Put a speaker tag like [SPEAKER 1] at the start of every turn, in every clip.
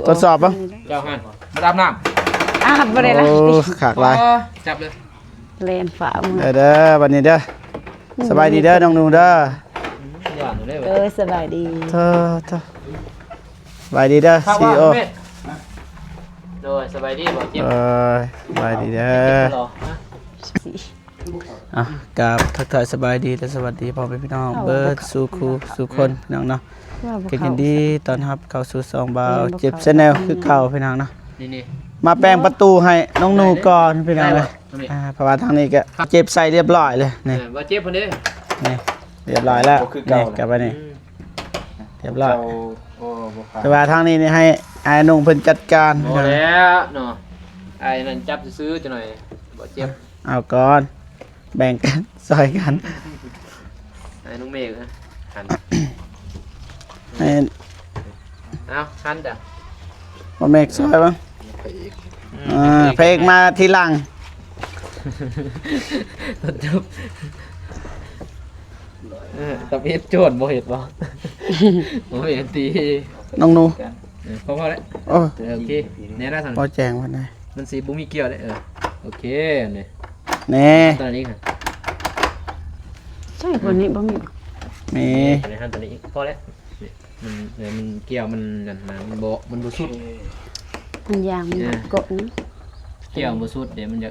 [SPEAKER 1] ทดสอบป่ะ
[SPEAKER 2] เจ้าหันมาดำน้ำ
[SPEAKER 3] อาบบ่ได้ละ
[SPEAKER 1] โอ้ขากลาย
[SPEAKER 2] จับเลย
[SPEAKER 3] เลนฝามือ
[SPEAKER 1] เด้อวันนี้เด้อสบายดีเด้อน้องหนูเด้อ
[SPEAKER 2] หวานอยู่ได้ไหม
[SPEAKER 3] สบายดี
[SPEAKER 1] เธอสบายดีเด้อ
[SPEAKER 2] ข้าว
[SPEAKER 1] ซี
[SPEAKER 2] ว่า
[SPEAKER 1] โอ
[SPEAKER 2] โดยสบายดีบ่เจ็บ
[SPEAKER 1] สบายดีเด้อ
[SPEAKER 2] รอ
[SPEAKER 1] อ่ะกับทักทายสบายดีและสวัสดีพ่อแม่พี่น้องเบิร์ดสู่ครูสู่คนพี่น้องเนาะกันยินดีตอนรับเข้าสู่ซองบาวเจ็บแนลคือเก่าพี่น้องเนาะ
[SPEAKER 2] นี่
[SPEAKER 1] มาแปลงประตูให้น้องหนูก่อนพี่น้องเลยเพราะว่าทางนี้ก็เจ็บใส่เรียบร้อยเลยนี่
[SPEAKER 2] ว่าเจ็บคนนี้
[SPEAKER 1] นี่เรียบร้อยแล้วนี่กลับไปนี่เรียบร้อยแต่ว่าทางนี้นี่ให้ไอ้นุ่งเพิ่นจัดการ
[SPEAKER 2] พอแล้วเนาะไอ้นั่นจับซื้อจะหน่อยบ่เจ็บ
[SPEAKER 1] เอาก่อนแบ่งกันซอยกัน
[SPEAKER 2] ไอ้น้องเมฆนะหัน
[SPEAKER 1] ให้
[SPEAKER 2] เอาหันจ้ะ
[SPEAKER 1] บ่แม่กซอยบ้างเพลงมาทีหลัง
[SPEAKER 2] ตัดจบตับเฮ็ดโจทย์บ่เฮ็ดบ่บ่เฮ็ดตี
[SPEAKER 1] น้องหนู
[SPEAKER 2] พอแล้ว
[SPEAKER 1] โอ้
[SPEAKER 2] โอเคแน่ได้สั่ง
[SPEAKER 1] พอแจงวันไหน
[SPEAKER 2] มันสีบุ้มีเกี่ยวเลยโอเคเนี่ย
[SPEAKER 1] แน่
[SPEAKER 2] ตอนนี้ค่ะ
[SPEAKER 3] ใช่คนนี้บ่มี
[SPEAKER 1] มี
[SPEAKER 2] ในขั้นตอนนี้พอแล้วมันเกี่ยวมันนั่นมันโบมันบุสุด
[SPEAKER 3] มันยางมันกดนะ
[SPEAKER 2] เกี่ยวบุสุดเดี๋ยวมันจะ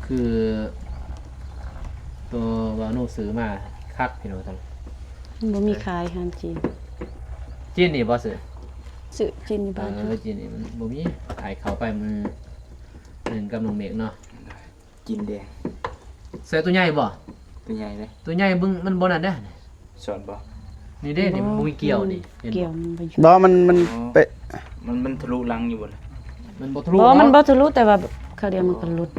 [SPEAKER 2] คือตัววานูซื้อมาคักพี่น้องทั้ง
[SPEAKER 3] มันบ่มีขายทางจีน
[SPEAKER 2] จีนนี่บอส
[SPEAKER 3] ซื้อจีนอยู่บ้าน
[SPEAKER 2] จีนนี่มันบ่มีขายเขาไปมันหนึ่งกับนมเมกเนาะ
[SPEAKER 4] กินแดง
[SPEAKER 2] เสือตัวใหญ่บ่
[SPEAKER 4] ตัวใหญ่เลย
[SPEAKER 2] ตัวใหญ่บึ้งมันบ่นั่นเด้
[SPEAKER 4] สอนบ่
[SPEAKER 2] นี่เด้นี่มันบ่มีเกี่ยวนี่
[SPEAKER 3] เกี่ยวมันไป
[SPEAKER 1] บ่มันไป
[SPEAKER 4] มันทะลุลังอยู่บ่ล่ะ
[SPEAKER 2] มันบ่ทะลุ
[SPEAKER 3] บ่มันบ่ทะลุแต่ว่าเขาเดียวมันก็หลุด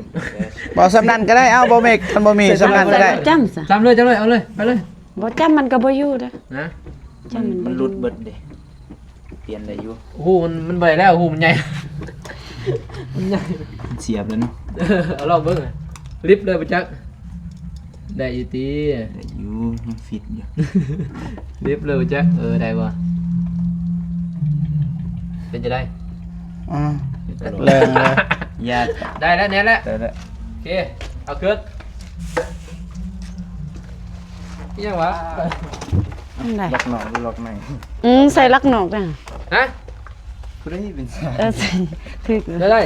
[SPEAKER 1] บ่สำนันก็ได้เอาบ่เมกมันบ่มีสำนันก็ได้
[SPEAKER 3] จำซะ
[SPEAKER 2] จำเลยเอาเลยไปเลย
[SPEAKER 3] บ่จำมันก็บ่อยู่เด้อ
[SPEAKER 2] นะ
[SPEAKER 3] จำมัน
[SPEAKER 4] มันหลุดเบิดเด้เปลี่ยนได้อยู่
[SPEAKER 2] โอ้โหมันใบแล้วโอ้โหมันใหญ่ มันใหญ่
[SPEAKER 4] เสียบแล้วเนาะ
[SPEAKER 2] เอาลองเบิ้งลิฟต์เลยไปจักได้อยู่ตี
[SPEAKER 4] ได้อยู่ยังฟิตอยู่
[SPEAKER 2] ลิฟต์เลยไปจักได้บ่เป็นจะได้
[SPEAKER 1] อ๋อแรงเลย
[SPEAKER 4] ยา
[SPEAKER 2] ได้แล้วเนี่ยแหละ
[SPEAKER 4] แต่ละ
[SPEAKER 2] โอเคเอาเกิดยังวะ
[SPEAKER 3] อันใด
[SPEAKER 4] ล็อกหนอกหรือล็อกใน
[SPEAKER 3] ใส่ลักนอกน่ะ
[SPEAKER 2] ฮะ
[SPEAKER 4] ผู้ใดเป็นสาย
[SPEAKER 3] ใส่ถึก
[SPEAKER 2] ได้ได้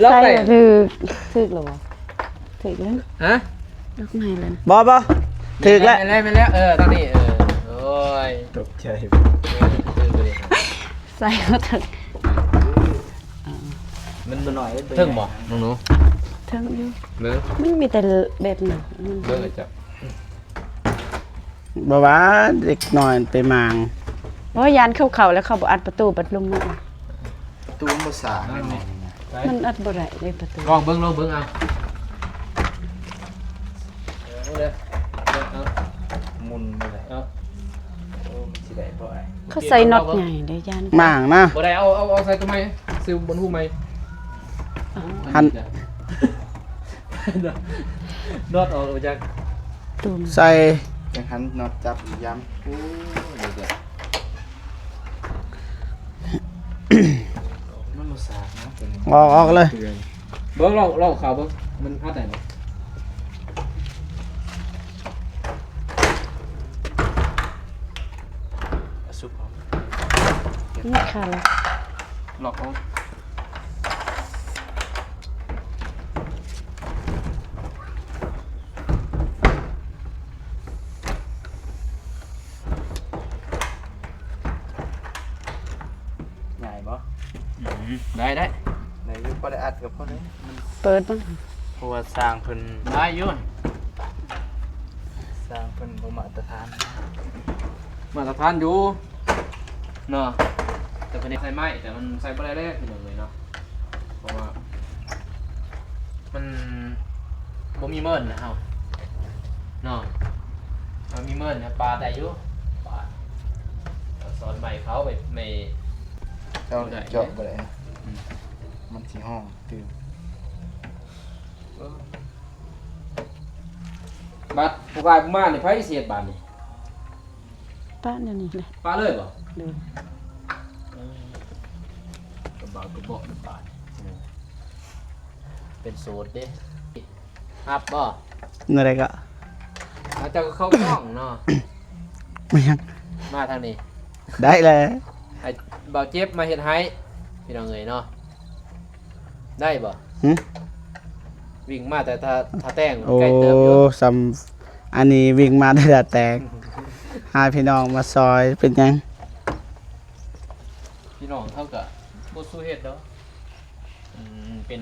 [SPEAKER 2] ล็อก
[SPEAKER 3] ใส่
[SPEAKER 2] ไป
[SPEAKER 3] ถึกแล้วบ่ถึกแล้ว
[SPEAKER 2] ฮะ
[SPEAKER 3] ล็อกในแล้ว
[SPEAKER 1] บ่ถึกแล้ว
[SPEAKER 2] ไม่แล้วตอนนี้โอ้ย
[SPEAKER 4] ตกใจ
[SPEAKER 3] ใส่ก็ถึก
[SPEAKER 2] มัน
[SPEAKER 4] ตัวหน่อย
[SPEAKER 2] เทิงบ่น้องหนู
[SPEAKER 3] ถึงอยู่
[SPEAKER 2] เบิ่ง
[SPEAKER 3] มันมีแต่แบบนั้น
[SPEAKER 2] เบิ่งเลยจ้ะ
[SPEAKER 1] บ่ว่าเด็กน้อยไปมาง
[SPEAKER 3] เพราะยานเข้าแล้วเขาบ่อัดประตูบัดลมมา
[SPEAKER 4] ตู้ภาษาไม่แม่น
[SPEAKER 3] มันอัดบ่ได้ในประตู
[SPEAKER 2] ลองเบิ่งเอาเอาเลย
[SPEAKER 4] มุนบ่ได้
[SPEAKER 2] เอา
[SPEAKER 4] โอ้มันสิได้บ่ไอ้
[SPEAKER 3] เขาใส่น็อตใหญ่เลยยาน
[SPEAKER 1] มางนะ
[SPEAKER 2] บ่ได้เอาใส่ตัวใหม่ซื้อบนหูใหม่
[SPEAKER 1] หัน
[SPEAKER 2] นอดออกจาก
[SPEAKER 3] ตูม
[SPEAKER 1] ใส่
[SPEAKER 4] จังหันน็อตจับย้ำมันภาษานะตัวนี้
[SPEAKER 1] ออกเลย
[SPEAKER 2] เบิ่งลองข่าวเบิ่งมันอัดได้บ่
[SPEAKER 4] สุกเอา
[SPEAKER 3] นี่ค่ะแล้ว
[SPEAKER 4] ล็อกเอาใหญ่บ่
[SPEAKER 2] ได้
[SPEAKER 4] ได้อยู่พอได้อัดกับพอได้มัน
[SPEAKER 3] เปิดบ้าง
[SPEAKER 4] เพราะว่าสร้างเพิ่น
[SPEAKER 2] ได้อยู่
[SPEAKER 4] สร้างเพิ่นบ่มาตรฐาน
[SPEAKER 2] มาตรฐานอยู่เนาะแต่เป็นใส่ไม้แต่มันใส่บ่ได้เลยพี่น้องเลยเนาะเพราะว่ามันบ่มีเมินนะเฮาเนาะมันมีเมินนะปลาได้อยู่ปลาสอนใหม่เขาไปไม่
[SPEAKER 4] เจ้าเจาะบ่ได้นะมันสิห้องตื่น
[SPEAKER 2] บัตรผู้กายผู้มาเนี่ยไผเสียดบาทนี่
[SPEAKER 3] ป้าเดี๋ยวนี้เลย
[SPEAKER 2] ปลาเลยบ่
[SPEAKER 3] เด้อก
[SPEAKER 2] ระบอกน้ำปลาเป็นสูตรเด้ครับบ่
[SPEAKER 1] อะไรก็
[SPEAKER 2] อาจจะเข้ากล้องเนาะ
[SPEAKER 1] ไม่ยัง
[SPEAKER 2] มาทางนี้
[SPEAKER 1] ได้เลย
[SPEAKER 2] ไอ้บ่าวเจ็บมาเฮ็ดให้พี่น้องเอ้ยเนาะได้บ่
[SPEAKER 1] หึ
[SPEAKER 2] วิ่งมาแต่ถ้าแต่ง
[SPEAKER 1] โอ้
[SPEAKER 2] ใกล้เติมอยู่
[SPEAKER 1] ซ้ำอันนี้วิ่งมาได้แต่แตกหาพี่น้องมาซอยเป็นยัง
[SPEAKER 2] พี่น้องเขาก็บ่สู้เฮ็ดเนาะเป็น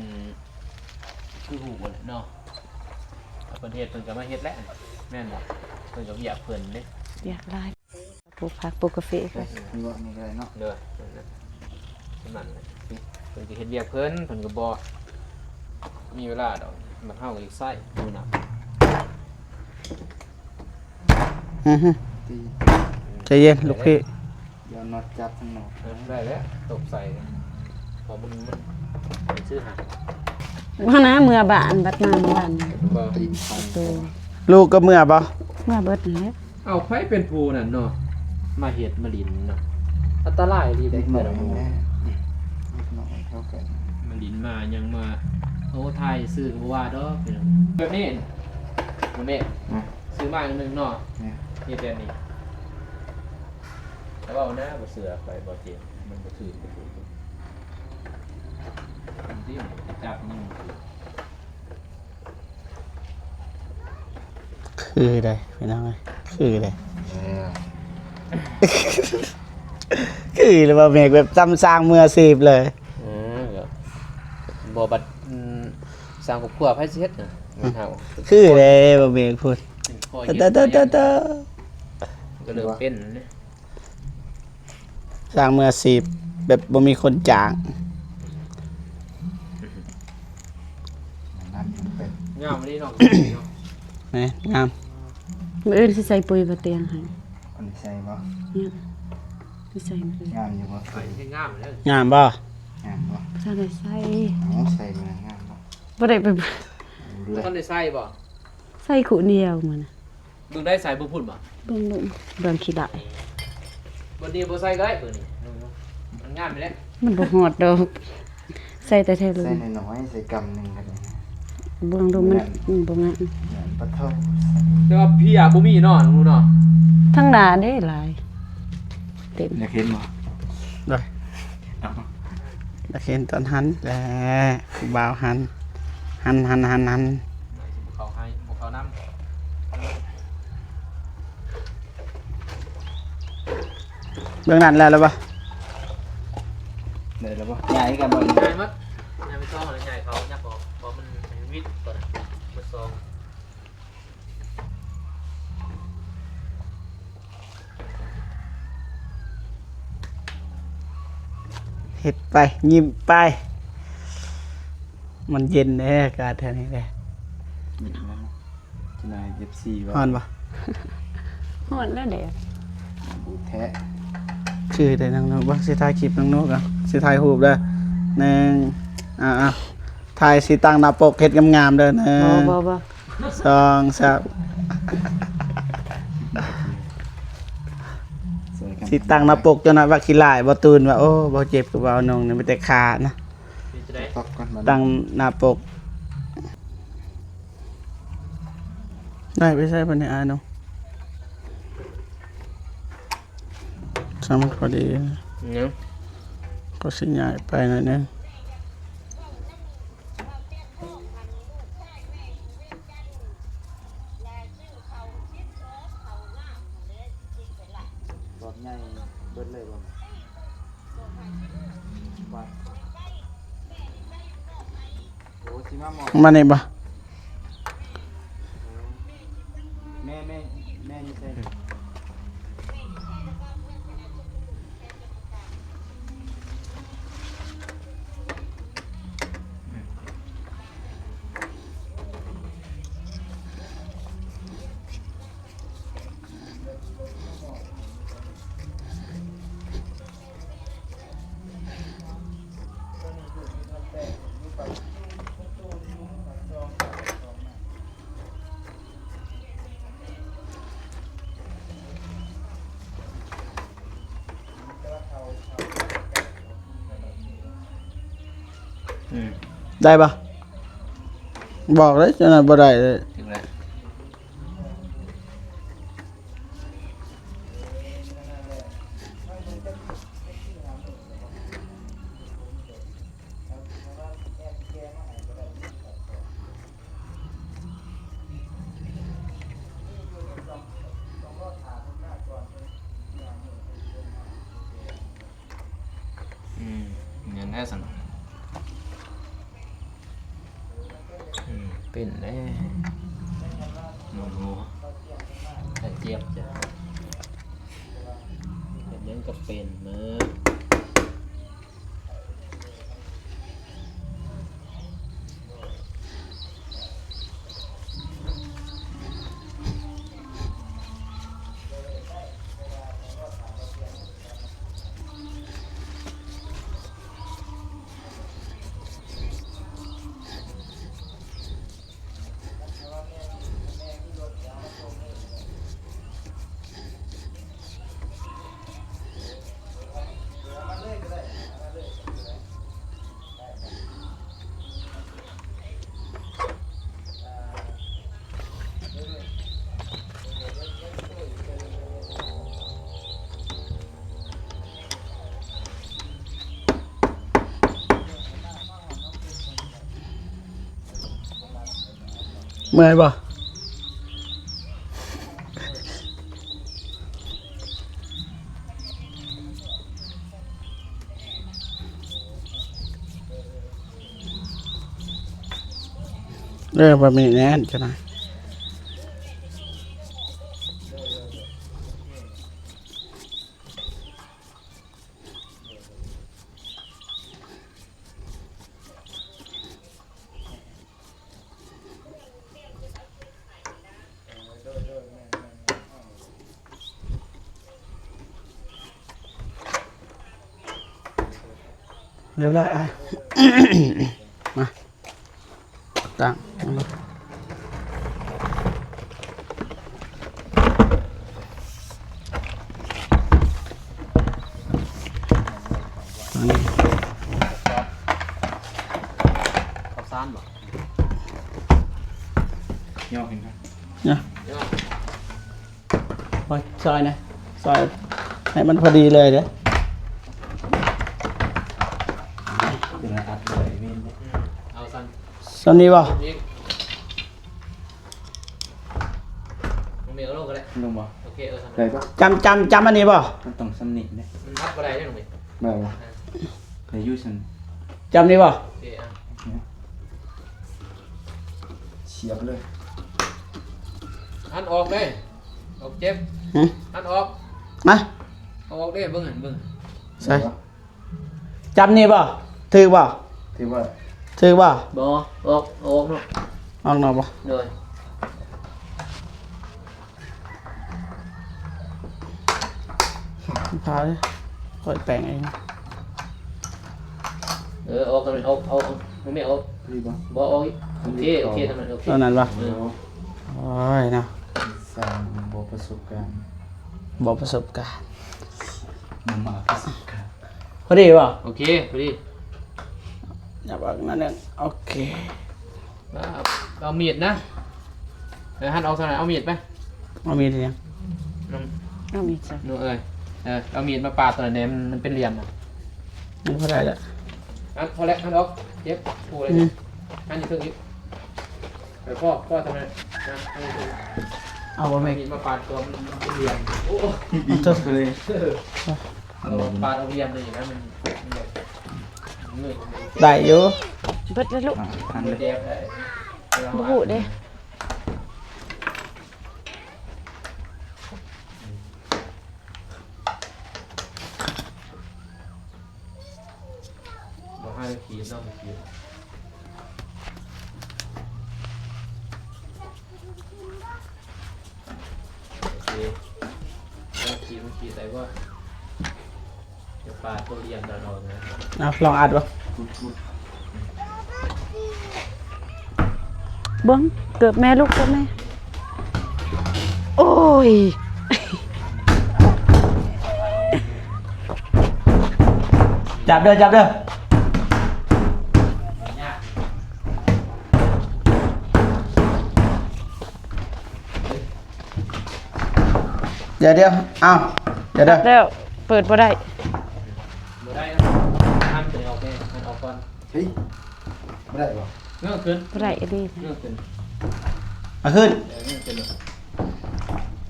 [SPEAKER 2] คือหูบ่เนาะเพิ่นเฮ็ดเพิ่นก็มาเฮ็ดแล้วแม่นบ่เพิ่นก็อยากเพิ่นเด้
[SPEAKER 3] อยากได้ปลูกผักปลูกกาแฟก็
[SPEAKER 4] มีว่ามีอะไรเนาะ
[SPEAKER 2] เด้อนั่นแหละเพิ่นก็เฮ็ดเวียกเพิ่นก็บ่มีเวลาดอกมันเฮาก็อีกไส้ดูนะ
[SPEAKER 1] อื้อหือ
[SPEAKER 4] ตี
[SPEAKER 1] ใจเย็นลูกพี่
[SPEAKER 4] เดี๋ยวน็อตจับทั้งหมด
[SPEAKER 2] ได้แล้วตกใส่พอมันซื้อหา
[SPEAKER 3] ว่านะเมื่อบ้านบัดมาเมื่อวาน
[SPEAKER 2] บ่
[SPEAKER 4] ตีฟัน
[SPEAKER 3] ตัว
[SPEAKER 1] ลูกก็เมื่อบ่
[SPEAKER 3] เมื่อเบิดนั่นแหละ
[SPEAKER 2] เอาไผเป็นผู้นั่นเนาะมาเฮ็ดมาลินเนาะอันตรายดี
[SPEAKER 4] เด็
[SPEAKER 2] เด้
[SPEAKER 4] กหน่อย
[SPEAKER 2] แต่ละหมู่
[SPEAKER 4] แม่เด็กหน่อยเท่ากัน
[SPEAKER 2] มาลินมายังมาโอ้ไทยซื้อก็บ่ว่าดอกพี่น้องแบบนี้มันนี่
[SPEAKER 4] นะ
[SPEAKER 2] ซื้อมาอันนึงเนาะ
[SPEAKER 4] เนี่ย
[SPEAKER 2] เฮ็ดแบบนี้แต่ว่าเอาหน้าบ่เสือไปบ่เจ็บมันบ่ถือบ่ถือมันสิจับนี่มันถือ
[SPEAKER 1] คือได้พี่น้องเอ้ยคือได้
[SPEAKER 4] เออ
[SPEAKER 1] คือเลยว่าเมกแบบจำสร้างเมื่อสิบเลย
[SPEAKER 2] ก็บ่บัดสร้างครอบครัวไผสิเฮ็ดน่ะมันเฮา
[SPEAKER 1] คือเลยว่าเมกพูด
[SPEAKER 2] พอเฮ็ด
[SPEAKER 1] เตอ
[SPEAKER 2] ก็เริ่มเป็นนะ
[SPEAKER 1] สร้างเมื่อสิบแบบบ่มีคนจ้าง
[SPEAKER 4] นั่นมันเป็น
[SPEAKER 2] งามนี่เนาะ
[SPEAKER 1] แหมงาม
[SPEAKER 3] มื้ออื่นสิใส่ปุ๋ยบ่เตียงให้
[SPEAKER 4] อันนี้ใส่บ่
[SPEAKER 3] เนี่ยสิใส่มื้อง
[SPEAKER 4] ามอยู่บ่
[SPEAKER 2] ใส่ให้งามแล้ว
[SPEAKER 1] งามบ่
[SPEAKER 4] งามบ่
[SPEAKER 3] ถ้าได้ใส่
[SPEAKER 4] เอาใส่มางามบ่
[SPEAKER 3] บ่ได้ไป
[SPEAKER 4] ดูเลย
[SPEAKER 2] ท่านได้ใส่บ่
[SPEAKER 3] ใส่ขู่เดียวมันน่ะ
[SPEAKER 2] เบิ่งได้ใส่บ่พูดบ่
[SPEAKER 3] เบิ่งลูกเบิ่งขี้ได้
[SPEAKER 2] บ่ดีบ่ใส่ก็ได้เบิ่งนี่มันงามไปแล้ว
[SPEAKER 3] มันบ่ฮอดดอกใส่แต่แท้เล
[SPEAKER 4] ใส่
[SPEAKER 3] ย
[SPEAKER 4] น้อยๆใส่กำหนึงก็ได้
[SPEAKER 3] เบิ่งดูมันบ่งาม
[SPEAKER 4] เหมือนปลาเท่า
[SPEAKER 2] แต่ว่าพี่บ่มีเนาะลุงเนาะ
[SPEAKER 3] ทั้งหน้าเด้หลายเต็ม
[SPEAKER 4] อยากเห็นบ่
[SPEAKER 1] ได้
[SPEAKER 4] เอา
[SPEAKER 1] ตะเคนตอนหันแหละผู้บ่าวหันหัน
[SPEAKER 2] เขาให้บ่เขานำ
[SPEAKER 1] เบื้องนั้นแล้วบ่
[SPEAKER 4] ได้แล้วบ่ใหญ่กันบ่
[SPEAKER 2] ใหญ่มัดใหญ่ไม่ต้องใหญ่เขายักออกเพราะมันวิดก่อนมันซอง
[SPEAKER 1] เฮ็ดไปยิ้มไป มันเย็นแน่อากาศแถวนี้แหละ
[SPEAKER 4] นี่นะจะนาย FC บ่
[SPEAKER 1] ฮ้อนบ่
[SPEAKER 3] ฮอดแล้วเด้
[SPEAKER 4] บูแท้
[SPEAKER 1] ชื่อได้น้องนกบ่สิถ่ายคลิปน้องนกอ่ะสิถ่ายรูปเด้อถ่ายสิตั้งหน้าปกเฮ็ดงามๆเด้อ
[SPEAKER 3] บ่
[SPEAKER 1] สองสาม
[SPEAKER 4] สวยกัน
[SPEAKER 1] สิตั้งหน้าปกจนว่าขี้ลายบ่ตื่นว่าโอ้บ่เจ็บกับบ่นงนี่มีแต่ขานะ
[SPEAKER 2] นี่จะได้
[SPEAKER 4] ตอกก่อนมา
[SPEAKER 1] ตั้งหน้าปกได้ไปใช้ปะเนี่ยอ้ายน้องสามันพอดี
[SPEAKER 2] เนี่ย
[SPEAKER 1] ก็สิย้ายไปหน่อยนึง
[SPEAKER 4] รถใหญ่เบิดเลยบ่วัดโอ้สิมาหมอ
[SPEAKER 1] มานี่บ่
[SPEAKER 4] แม่อยู่ไส
[SPEAKER 1] ได้ปะบอกเลยจะน่ะบ่ได้เลย
[SPEAKER 2] ถึงแล้วเงินแน่สันเป็นแน่หนูไข่เจี๊ยบจ้ะเป็นยังก็เป็นเมื่อ
[SPEAKER 1] เมื่อยปะเรื่องแบบนี้แน่นจะนะเรียบร้อยอ่ะ มาตั้งมาอันนี้
[SPEAKER 2] ข้าวสารบ่
[SPEAKER 4] ย่อขึ้นครับ
[SPEAKER 1] เนี่ยโอ้ยซอยนะซอยให้มันพอดีเลยเด้อ
[SPEAKER 4] เป็นอะไรอัดเลยวิน
[SPEAKER 2] เอาสัน
[SPEAKER 1] สำนี้บ่
[SPEAKER 2] อีกมึงมีเอาลงก็ได้
[SPEAKER 4] ลงบ่
[SPEAKER 2] โอเคสัน
[SPEAKER 4] ได้ปะ
[SPEAKER 1] จำอันนี้บ่
[SPEAKER 4] มันต้องสำนิเนี่ย
[SPEAKER 2] มันนับก็ได้ได้หนูมั้ย
[SPEAKER 4] แบบว่าในยูชัน
[SPEAKER 1] จำนี้บ่
[SPEAKER 2] โอเคอ่ะ
[SPEAKER 4] เฉียบเลย
[SPEAKER 2] อันออกเลยออกเจ็บ
[SPEAKER 1] หึ
[SPEAKER 2] อันออก
[SPEAKER 1] มา
[SPEAKER 2] เอาออกได้เบิ่งหันเบิ่ง
[SPEAKER 1] ใส่จำนี้บ่ถือบ่
[SPEAKER 4] ที่ว่า
[SPEAKER 1] ถือบ่
[SPEAKER 2] บ่ออกเนาะ
[SPEAKER 1] ออกหน่อยบ่
[SPEAKER 2] โดย
[SPEAKER 1] พาเลยค่อยแปลงเอง
[SPEAKER 2] ออกกันเอามึงไม่ออก
[SPEAKER 4] ที่บ่
[SPEAKER 2] บ่ออกอีกโอเคทำไมโอเค
[SPEAKER 1] ตอนนั้นบ่
[SPEAKER 2] เออ
[SPEAKER 1] โอ้ยนะ
[SPEAKER 4] สร้างบ่ประสบการณ์
[SPEAKER 1] บ่ประสบการณ์
[SPEAKER 4] มันมาประสบการณ์
[SPEAKER 1] พอดีบ่
[SPEAKER 2] โอเคพอดี
[SPEAKER 1] อย่าบอกนั่นนึงโอเค
[SPEAKER 2] เอามีดนะหันออกทางไหนเอามีดไป
[SPEAKER 1] เอามีดเรียง
[SPEAKER 2] น้อง
[SPEAKER 3] เอามีจ้ะ
[SPEAKER 2] หนูเอามีดมาปาดตัวนี้มันเป็นเหลี่ยมอ่ะ
[SPEAKER 1] มันพอได้แล้ว
[SPEAKER 2] อันพอแล้วอันออกเย็บปูเลยอันนี้เครื่องนี้ไปพ่อทำไมนะอันนี้คือ
[SPEAKER 1] เอาบ่แม่ง
[SPEAKER 2] มีดมาปาดตัวมันเป็นเหลี่ยมโอ้
[SPEAKER 4] ดีเลย
[SPEAKER 2] ปาดเอาเหลี่ยมเลยอย่างนั้นมันมืด
[SPEAKER 1] ได้อยู่
[SPEAKER 3] เบิดแล้วลูก
[SPEAKER 4] ทัน
[SPEAKER 2] มื
[SPEAKER 4] เล
[SPEAKER 2] ด
[SPEAKER 4] ย
[SPEAKER 2] แดงเลย
[SPEAKER 3] บ่ฮู้เด้
[SPEAKER 2] บ่ให้ขีดต้องขีดโอเคแล้วขีดใส่ว่าจะปาดตัวเหลี่ยมตลอดนะ
[SPEAKER 1] เอาลองอัดบ่
[SPEAKER 3] เบิ่งเกิดแม่ลูกเกิดแม่โอ้ย
[SPEAKER 1] จับเด้อจับเด้อ เดี๋ยวอ้าวเดี๋ยว
[SPEAKER 3] แล้วเปิดบ่ได้
[SPEAKER 2] บ่ได้ห้ามตัวนี้ออกแน่มันออกก่อน
[SPEAKER 4] เฮ้ยไม่ได้ป่ะ
[SPEAKER 2] เงื่อนขึ้น
[SPEAKER 3] บ่ได้อีดี
[SPEAKER 2] เงื่อนขึ้น
[SPEAKER 1] เอาขึ้น
[SPEAKER 2] เงื่อนขึ้น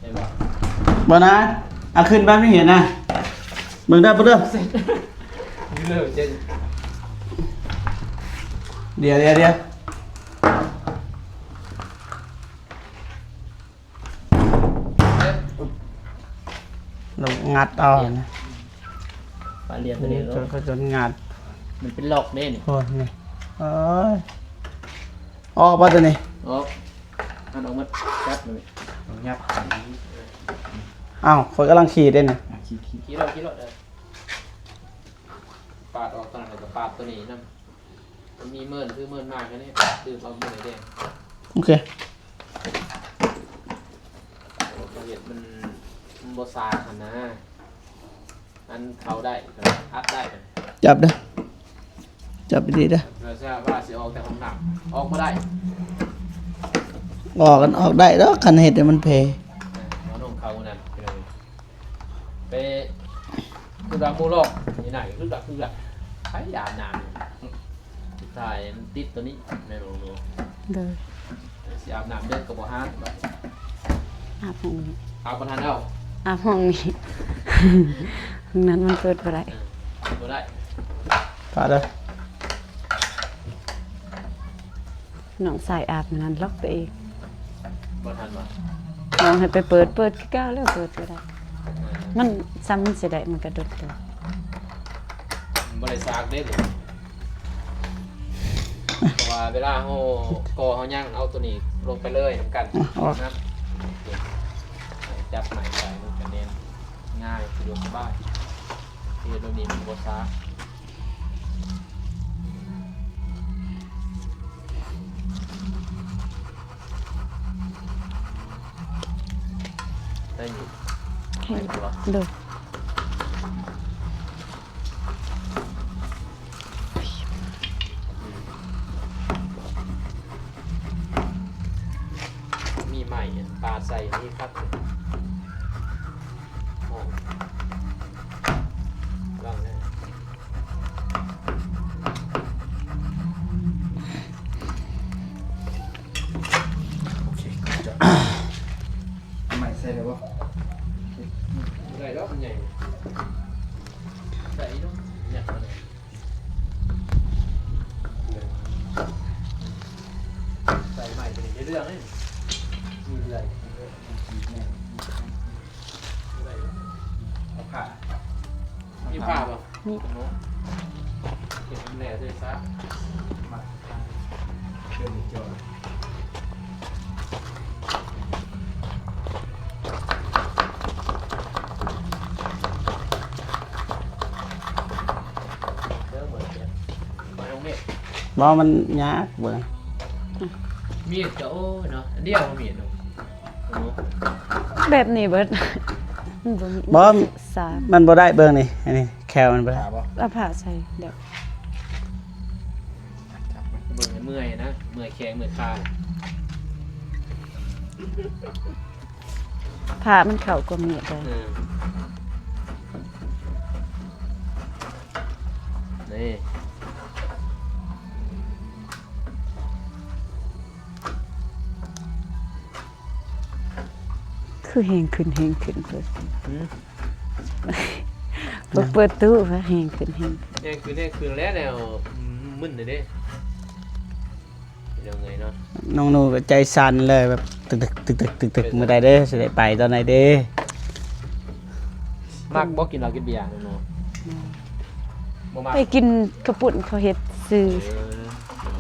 [SPEAKER 2] ได้บ่
[SPEAKER 1] บ่นะเอาขึ้นบ้านไม่เห็นนะมึงได้ปะเด้อ
[SPEAKER 2] เลิกเจ๊
[SPEAKER 1] เดี๋ยวเรางัดเอานะ
[SPEAKER 2] ปลาเรียนตัวนี้
[SPEAKER 1] ก็จนงัด
[SPEAKER 2] มันเป็นหลอกเน่นี่
[SPEAKER 1] โอ้นี่เอ้ยออกป่ะตัวนี้
[SPEAKER 2] ออกอันออกมาจับเลย
[SPEAKER 4] ยับ
[SPEAKER 1] อ้าวคนกำลังขี่ได้เนี่ย
[SPEAKER 2] ขี้เราเด้อปาดออกตอนไหนก็ปาดตัวนี้นั่นมันมีเมินคือเมินมากแค่นี้ตื่นเอาเมินแดง
[SPEAKER 1] โอเค
[SPEAKER 2] ละเอียดมันบซาขนาดอันเขาได้อัดได้
[SPEAKER 1] จับเด้อจับไปดีเด้อ
[SPEAKER 2] เราจะว่าสิออกแต่ห้องน้ำออกมาได้
[SPEAKER 1] ออกกันออกได้แล้วคันเห็ดเนี่ยมันเพ
[SPEAKER 2] น้องนมเขานั่นไปคือดามูลอกนี่ไหนคือแบบใช้ยาหนามสุดท้ายติดตัวนี้ไม่รู้
[SPEAKER 3] เด้อ
[SPEAKER 2] สิอาบน้ำเด็กกับบ่ฮาน
[SPEAKER 3] อาบห้องนี้
[SPEAKER 2] อาบบ่ทันเอา
[SPEAKER 3] อาบห้องนี้ ห้องนั้นมันเปิดบ่ได้
[SPEAKER 2] บ่ได้
[SPEAKER 1] ปาดเด้อ
[SPEAKER 3] น้องสายอาบมันนั้นล็อกตัวเอง
[SPEAKER 2] บ่ทันว่ะ
[SPEAKER 3] น้องให้ไปเปิดคือเก้าแล้วเปิดบ่ได้มันซ้ำมันสิได้มันกระโดดตัว
[SPEAKER 2] บ่ได้ซากเด้เลยเพราะว่าเวลาเฮากอเฮาย่างเอาตัวนี้ลงไปเลยนำกันนะจับใหม่ใส่มันก็เน้นง่ายสะดวกสบายที่ตัวนี้มันบ่ซากได้อยู่
[SPEAKER 3] ให้เด้อ
[SPEAKER 2] มีใหม่ปลาใส่นี่ครับโอ้ลองเลย
[SPEAKER 4] โอเคจบใหม่ใส่เลยป่ะ
[SPEAKER 2] ได้แล้วมันใหญ่ใส่ลูกเนี่ยมันใส่ใหม่เป็นเรื่องนี่มีอะไร
[SPEAKER 4] เอาผ้า
[SPEAKER 2] มีผ้าป่ะมีเก็บแหล่ด้วยซะ
[SPEAKER 4] มาเดินจอด
[SPEAKER 2] เริ่มเหมือนเนี่ยไปตรงนี้
[SPEAKER 1] บ่มันยากเบิ่ง
[SPEAKER 2] มีดจะโอ้เนาะเดียวมีดเนาะ
[SPEAKER 3] แบบนี้เบิดมันบ่มี
[SPEAKER 1] บ่
[SPEAKER 3] สาม
[SPEAKER 1] มันบ่ได้เบิ่งนี่อันนี้แควมันบ่ได้
[SPEAKER 4] ผ้าป่ะ
[SPEAKER 3] เอาผ้าใส่เดี๋ยว
[SPEAKER 4] จับไหม
[SPEAKER 2] เมื่อยเมื่อยนะเมื่อยแข้งเมื่อยขา
[SPEAKER 3] ผ้ามันเข้ากว่ามีดเลย
[SPEAKER 2] นี่
[SPEAKER 3] คือแหงขึ้นเปิดเปิดตู้ว่าแหงขึ้น
[SPEAKER 2] เนี่ยคือแล้วแนวมึนเลยเด้ยังไงเนาะ
[SPEAKER 1] น้องหนูก็ใจสั่นเลยแบบตึกมื้อใดเด้อสิได้ไปตอนไหนเด้อ
[SPEAKER 2] มากบ่กินเหล้ากินเบียร์เนาะบ่มาก
[SPEAKER 3] ไปกินกระปุ่นเขาเฮ็ดซื้อ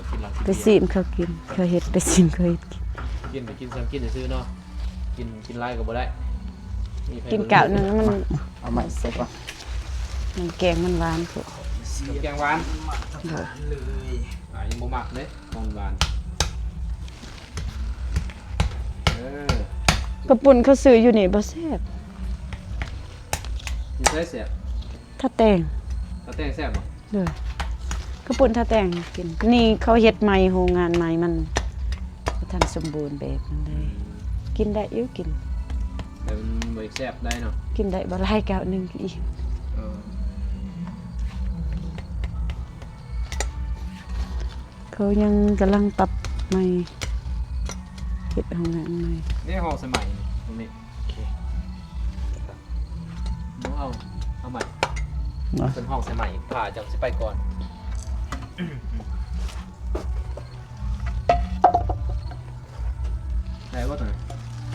[SPEAKER 2] กินเหล้า
[SPEAKER 3] ไป
[SPEAKER 2] กิน
[SPEAKER 3] ซี
[SPEAKER 2] เบียร์
[SPEAKER 3] นเขากินเขาเฮ็ดไปซีนเขาเฮ็ดกิน
[SPEAKER 2] กินซื้อเนาะกินไล่ก็บ่ได้
[SPEAKER 3] กินกะนึงมัน
[SPEAKER 4] เอาใหม่ใส่ป่ะ
[SPEAKER 3] มันแกงมันหวานคือ
[SPEAKER 2] แกงหวาน
[SPEAKER 3] เด้อ
[SPEAKER 2] ยังบ่มักเด้หวาน
[SPEAKER 3] กระปุ่นเขาซื้ออยู่นี่บ่แซ่บ
[SPEAKER 2] กินใส่แซ่บ
[SPEAKER 3] ถ้าแตง
[SPEAKER 2] ถ้าแต่งแซ่บบ่
[SPEAKER 3] เด้อ กระปุ่นถ้าแต่งกิน นี่เขาเฮ็ดใหม่โรงงานใหม่มันบ่ทันสมบูรณ์แบบนั้นเลยกินได้อยู่กิน
[SPEAKER 2] แต่มันบ่แซ่บได้เนาะ
[SPEAKER 3] กินได้บ่หลายแก้วหนึงอีก
[SPEAKER 2] เออ
[SPEAKER 3] เขายังกำลังปรับใหม่เฮ็ดห้องน้ำใหม่
[SPEAKER 2] นี่ห้องสมัยตรงนี้โอเคเอาใหม่
[SPEAKER 1] เนาะ
[SPEAKER 2] เป็นห้องสมัยผ่าจังสิไปก่อนได้บ่ตัวนี้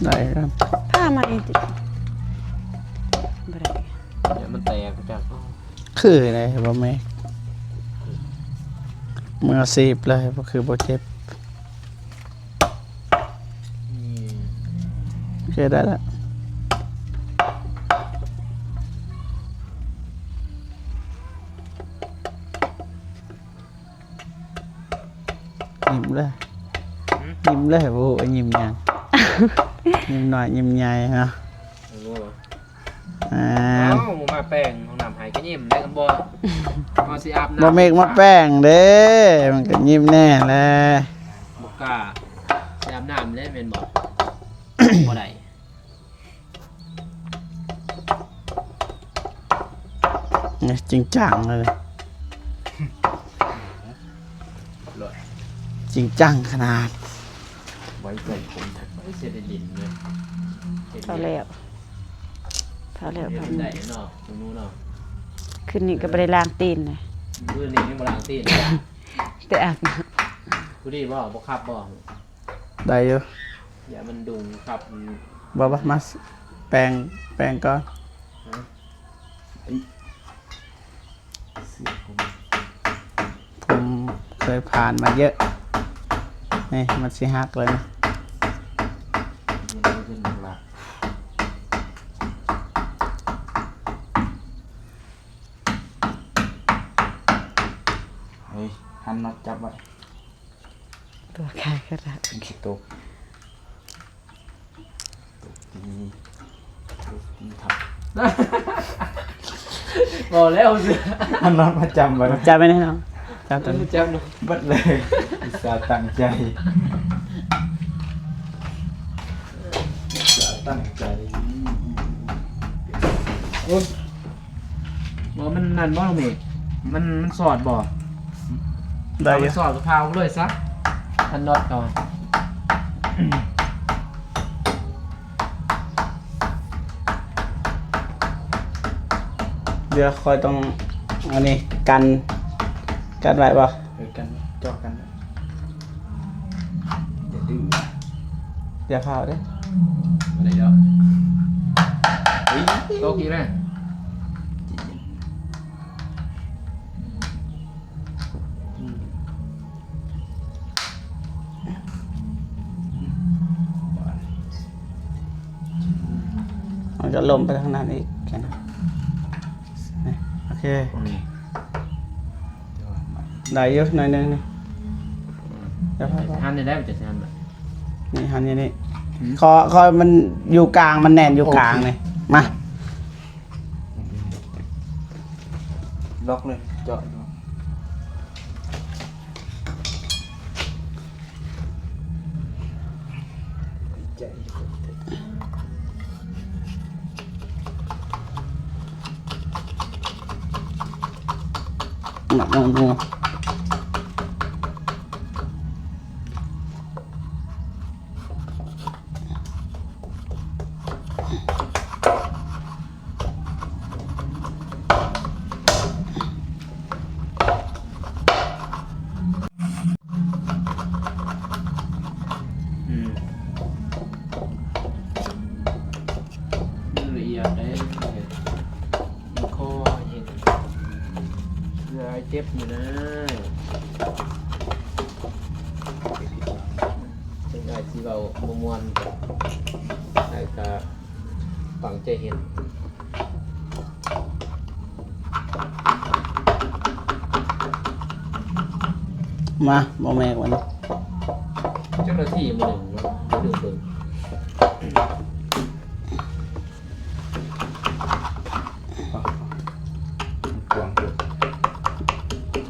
[SPEAKER 1] ได้ครับ
[SPEAKER 3] ผ้าใหม่ติบ่ได้
[SPEAKER 2] เดี๋ยวมันแตกจาก
[SPEAKER 1] คืออะไรบ่แม่มือซีบเลยบ่คือบ่เจ็บ
[SPEAKER 2] นี่
[SPEAKER 1] โอเคได้ละยิ้มเลยยิ้มเลยโอ้ยยิ้มยัง ยิ้มหน่อยยิ้มใหญ่ฮะ
[SPEAKER 2] รู้บ่
[SPEAKER 1] อ่า
[SPEAKER 2] เอ้ามาแป้งห้องน้ำหายก็ยิ้มได้กันบ่พอสิอาบน้ำ
[SPEAKER 1] บ่เมกมาแป้งเด้มันก็ยิ้มแน่แหละ
[SPEAKER 2] บ่กล้าสิอาบน้ำเลยแม่นบ่บ่ได้
[SPEAKER 1] นี่จริงจังเลย
[SPEAKER 2] เลย
[SPEAKER 1] จริงจังขนาด
[SPEAKER 2] ไว้ใจผมไว้เสียได้ลิ้นเลย
[SPEAKER 3] เท่าแล้วเท่าแล้ว
[SPEAKER 2] เดี๋ยว
[SPEAKER 3] ผ้า
[SPEAKER 2] มัน
[SPEAKER 3] ใหม่
[SPEAKER 2] ได้เนาะตรงนู้นเนาะ
[SPEAKER 3] คืนนี้ก็บ่ได้ล้างตีนเลย
[SPEAKER 2] มื้อนี้ยังบ่ล้างตีน
[SPEAKER 3] แต่อาบน้
[SPEAKER 2] ผู้ดีบ่บ่ขับบ่
[SPEAKER 1] ได้อยู่
[SPEAKER 2] อย่ามันดุงขับมัน
[SPEAKER 1] บ่มาแป้งก่อนผมเคยผ่านมาเยอะนี่มันสิหักเลยนะ
[SPEAKER 4] มันขึ้นมาเฮ้ยหันน็อตจับไว้
[SPEAKER 3] ำตัวคายกระดาษ
[SPEAKER 4] เป็นขี้ตกตีทับ
[SPEAKER 2] บ่แล้วสิ
[SPEAKER 4] หันน็อตมาจำไว้นะ
[SPEAKER 1] จับไปแน่นอนจับตัวนี้
[SPEAKER 2] เจ้าเนาะ
[SPEAKER 4] บัดเลยอุตส่าห์ตั้งใจอุตส่าห์ตั้งใจ
[SPEAKER 2] บ่มันนั่นบ่ลงนี่มันสอดบ่
[SPEAKER 1] ได้อยู่
[SPEAKER 2] เอาสอดกะเพราเลยซะอันน็อตก่อน
[SPEAKER 1] เดี๋ยวคอยต้องอันนี้กันไว้ป่ะ
[SPEAKER 4] เออกันจอกกันอย่าดื้อ
[SPEAKER 1] อย่าเผาเด้
[SPEAKER 2] อะไรเนาะ
[SPEAKER 4] เฮ้ย
[SPEAKER 2] โตะกี่แม่
[SPEAKER 1] มันจะลมไปทางนั้นอีกแค่นั้นนี่โอเคได้เยอะหน่อยนึงนี่อย่าเผา
[SPEAKER 2] หันได้มันจะหันแบบ
[SPEAKER 1] นี่หันอย่างนี้คอยมันอยู่กลางมันแน่นอยู่กลางนี่มา
[SPEAKER 4] ล็อกเลยเจาะดูใจ
[SPEAKER 1] หนักงู
[SPEAKER 2] ละเอียดได้คอเห็นยายเจ็บอยู่นะเป็นไงที่เรามวนไอ้กะฝังใจเห็น
[SPEAKER 1] มาบ่แม่กวันนี้
[SPEAKER 2] เจ้าหน้าที่มือหนึ่งเนาะดูเบิ่ง
[SPEAKER 4] กวางเกิด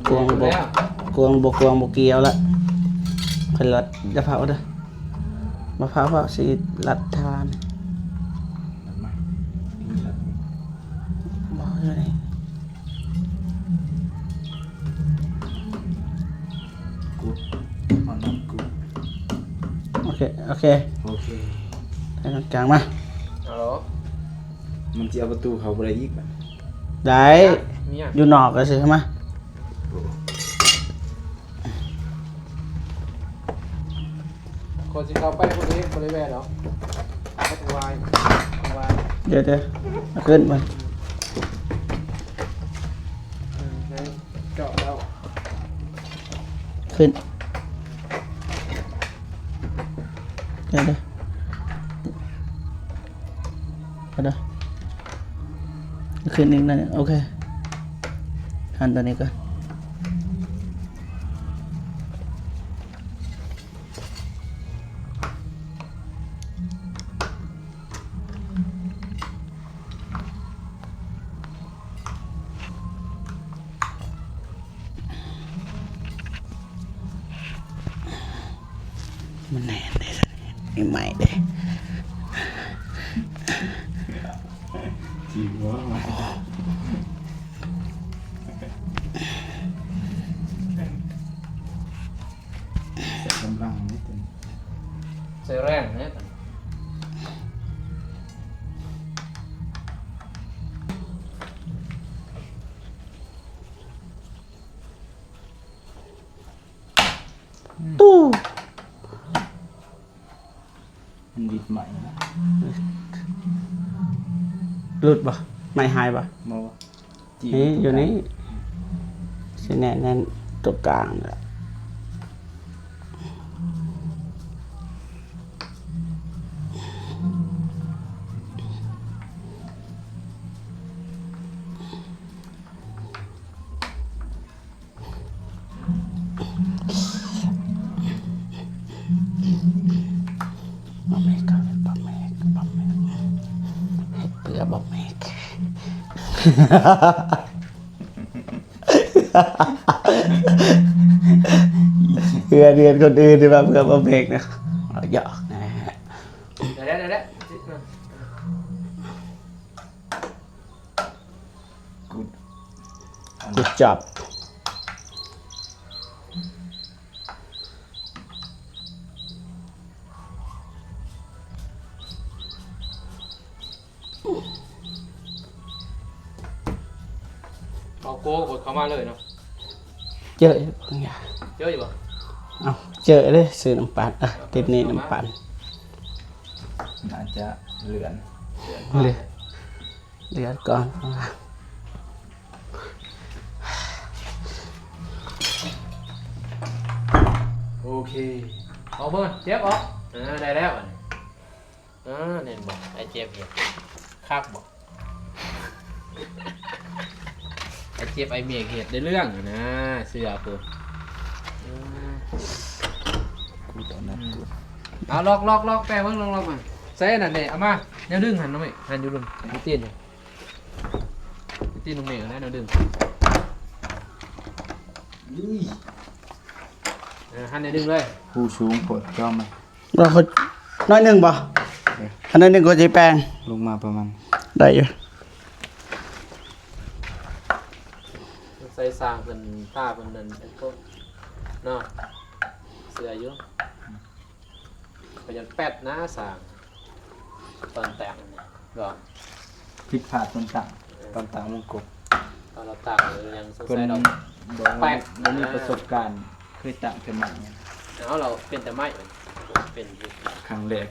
[SPEAKER 1] กวงบก
[SPEAKER 2] แล้ว
[SPEAKER 1] กวงบกเกี่ยวละคอยรัดอย่าเผาเด้อมาเผาสิรัดทาน
[SPEAKER 4] กูมันน้ำกู
[SPEAKER 1] โอเค
[SPEAKER 4] โอเค
[SPEAKER 1] ให้ตรงกลางมา
[SPEAKER 2] เอาเหรอ
[SPEAKER 4] มันจะเอาประตูเขาบ่ได้อีกอ่ะ
[SPEAKER 1] ได้
[SPEAKER 2] เนี่ย
[SPEAKER 1] อยู่นอกก็สิใช่ไหม
[SPEAKER 2] คนที่เขาไปคนนี้บริเวณเหรอเขาทำลาย
[SPEAKER 1] เดี๋ยวเอาขึ้นมา
[SPEAKER 2] เจาะแล้ว
[SPEAKER 1] ขึ้นเดี๋ยวเอาเด้อขึ้นอีกหน่อยโอเคหันตัวนี้ก่อนมันแน่นเลยนี่ใหม่เลย
[SPEAKER 4] จีบว่ามาใส่กำลังนิดนึง
[SPEAKER 2] ใส่แรงเนี่ย
[SPEAKER 1] ตู้
[SPEAKER 4] มันดิดใหม่นะ
[SPEAKER 1] หลุดปะไม่หายปะ
[SPEAKER 4] มาว่าจีบ
[SPEAKER 1] นี่อยู่นี่สิแน่นตัวกลางแหละบะเมกครับบะเมกเห็ดเปลือกบะเมก เพื่อนคนอื่นที่มาเพื่อบะเมกนะเอาหยอกนะฮะ
[SPEAKER 2] เดี๋ยว
[SPEAKER 4] กูอัน
[SPEAKER 1] กูจับ
[SPEAKER 2] เอาโก้กดเข้ามาเลยเนาะ
[SPEAKER 1] เจอบางอย่าง
[SPEAKER 2] เยอะอยู่ป่ะ
[SPEAKER 1] เอาเจอเลยซื้อน้ำปั่นติดนี่น้ำปั่น
[SPEAKER 4] น่าจะเหลือน
[SPEAKER 1] เหลือก่อน
[SPEAKER 4] โอเค
[SPEAKER 2] เอาเพิ่มเจ็บออกได้แล้วอ่ะเนี่ยบอกไอ้เจ็บเห็ดคักบอกไอ้เจ็บไอ้เมียเห็ดได้เรื่องนะเสือปุ๊บ
[SPEAKER 4] กูตอนนั้นกู
[SPEAKER 2] เอาล็อกแปลเพิ่งล็อกมาใส่นั่นเนี่ยเอามาแนวดึงหันน้องเมฆหันอยู่ดึงพี่ตีนเนี่ยพี่ตีนน้องเมฆนะแนวดึง
[SPEAKER 4] อุ้ย
[SPEAKER 2] หันแนวดึงเลย
[SPEAKER 4] ผู้สูงปวดก็มา
[SPEAKER 1] เราเขาน้อยหนึ่งป่ะอันนั้นหนึ่งก็จะแปลง
[SPEAKER 4] ลงมาประมาณ
[SPEAKER 1] ได้อยู่
[SPEAKER 2] ใส่สร้างเป็นผ้าเป็นนั่นเป็นพวกเนาะเสืออยู่พยันแปดนะสร้างตอนแต่งก็
[SPEAKER 4] ผิดพลาดต่างมงกุฎ
[SPEAKER 2] ตอนเราต่างเลยยังสง
[SPEAKER 4] เพิ่น
[SPEAKER 2] สัยเรา
[SPEAKER 4] บอก
[SPEAKER 2] แปล
[SPEAKER 4] ว่าก บ่มีประสบการณ์เคยต่างกันมาเนี่ย
[SPEAKER 2] เอาเราเป็นแต่ไม้เป็นอยู่
[SPEAKER 4] ครั้งแรก